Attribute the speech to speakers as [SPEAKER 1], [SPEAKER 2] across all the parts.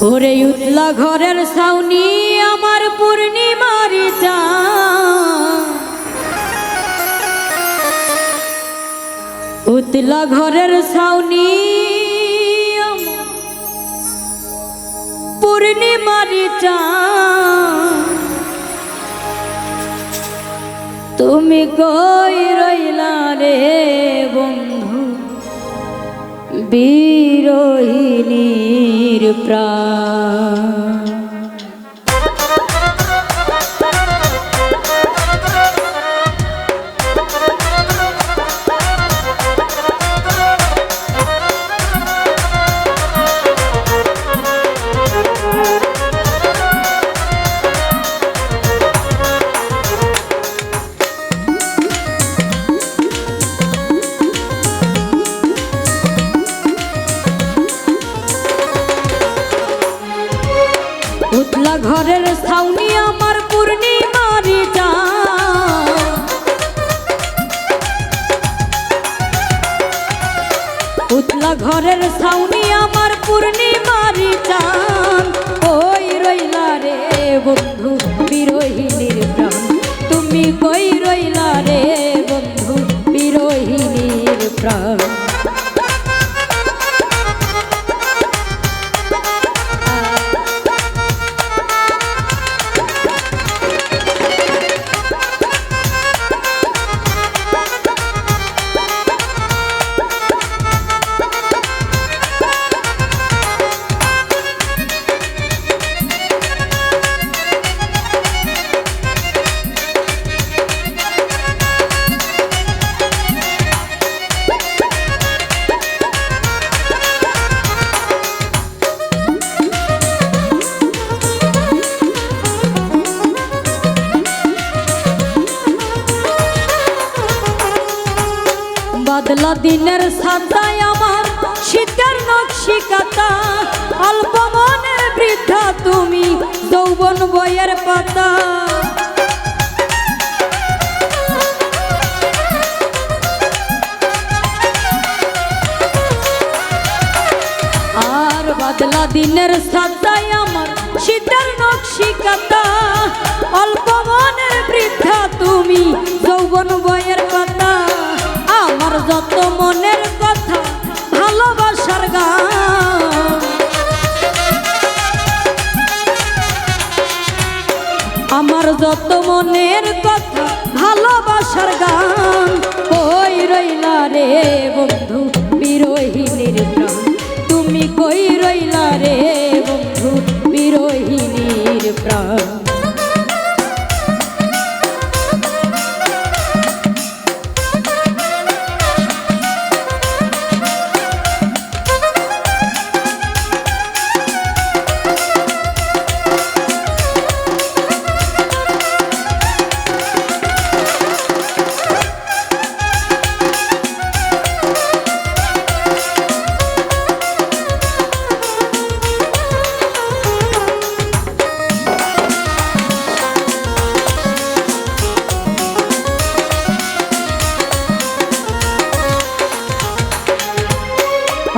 [SPEAKER 1] ওরে উতলা ঘরের ছাউনি আমার পূর্ণিমার চাঁদ, উতলা ঘরের ছাউনি আমার পূর্ণিমার চাঁদ, তুমি কই রইলা রে বন্ধু বিরহিনীর প্রাণ। উতলা ঘরের ছাউনি আমার পূর্ণিমার চাঁদ, উতলা ঘরের ছাউনি আমার পূর্ণিমার চাঁদ, ওই রইলা রে বন্ধু বিরহিনীর প্রাণ, তুমি কই রইলা রে বন্ধু বিরহিনীর প্রাণ। বাদলা দিনের সাদায় আমার শীতের নকশি কাতা, অল্প মনের বৃদ্ধা তুমি যৌবন বইয়ের পাতা। আর বাদলা দিনের সাদায় আমার শীতের নকশি কাতা, অল্প মনের বৃদ্ধা তুমি যৌবন বইয়ের পাতা। আমার যত মনের কথা ভালোবাসার গান, আমার যত মনের কথা ভালোবাসার গান, কই রইলা রে বন্ধু বিরহিনীর প্রাণ, তুমি কই রইলা রে বন্ধু বিরহিনীর প্রাণ।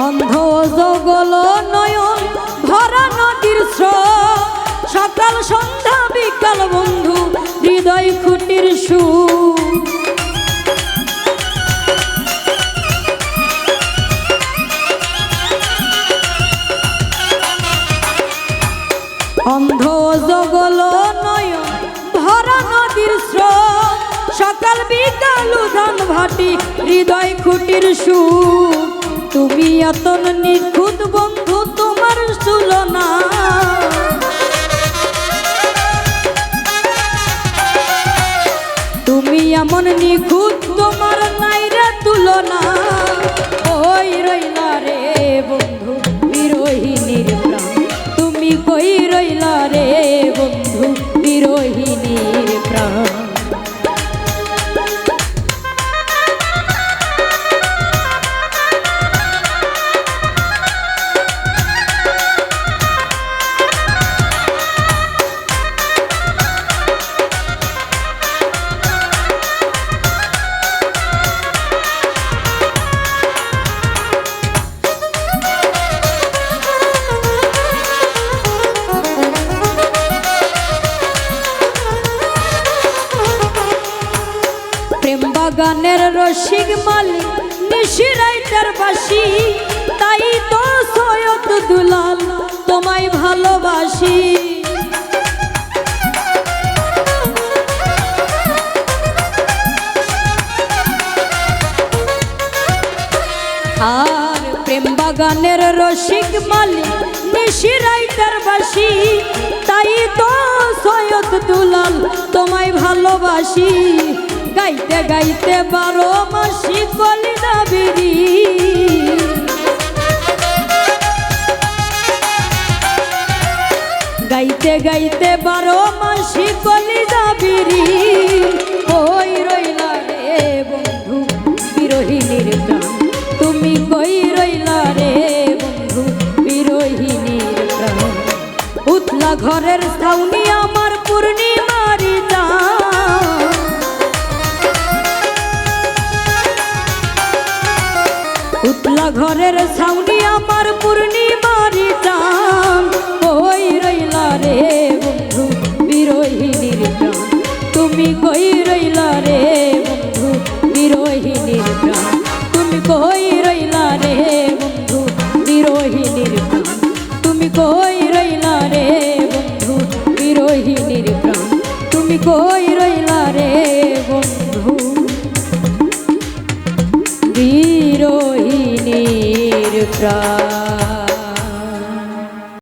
[SPEAKER 1] অন্ধ জগল নয়ন ভরা নদীর স্রোত, সকাল সন্ধ্যা বিকাল বন্ধু হৃদয় খুঁটির সুর। অন্ধ জগল নয়ন ভরা নদীর স্রোত, সকাল বিকাল উধান ভাটি হৃদয় খুঁটির সুর। তুমি এতন নিখুঁত বন্ধু তোমার তুলনা, তুমি এমন নিখুঁত তোমার নাই রে তুলনা, ওই রইলা রে বন্ধু বিরহিনীর প্রাণ, তুমি কই রইলা রে বন্ধু বিরহিনীর প্রাণ। বাগানের রসিক মালিক নিশিরাইটার বাসি, তাই তো সৈয়দ দুলাল তোমায় ভালোবাসি। আর প্রেম বাগানের রসিক মালিক নিশিরাইটার বাসি, তাই তো সৈয়দ দুলাল তোমায় ভালোবাসি। গাইতে গাইতে 12 মাসি কলিজা বিরি, গাইতে গাইতে 12 মাসি কলিজা বিরি। কই রইলা রে বন্ধু বিরহিনীর প্রাণ, তুমি কই রইলা রে বন্ধু বিরহিনীর প্রাণ। উতলা ঘরের ছাউনি আমার পূর্ণিমারি চাঁদ, উতলা ঘরের ছাউনি আমার পূর্ণিমারি চাঁদ। কই রইলা রে বন্ধু বিরহিনীর প্রাণ, তুমি কই রইলা রে বন্ধু বিরহিনীর প্রাণ, তুমি কই রইলা রে বন্ধু বিরহিনীর প্রাণ, তুমি কই রইলা রে বন্ধু বিরহিনীর প্রাণ, তুমি কই রইলা রে বন্ধু বিরহিনীর প্রাণ।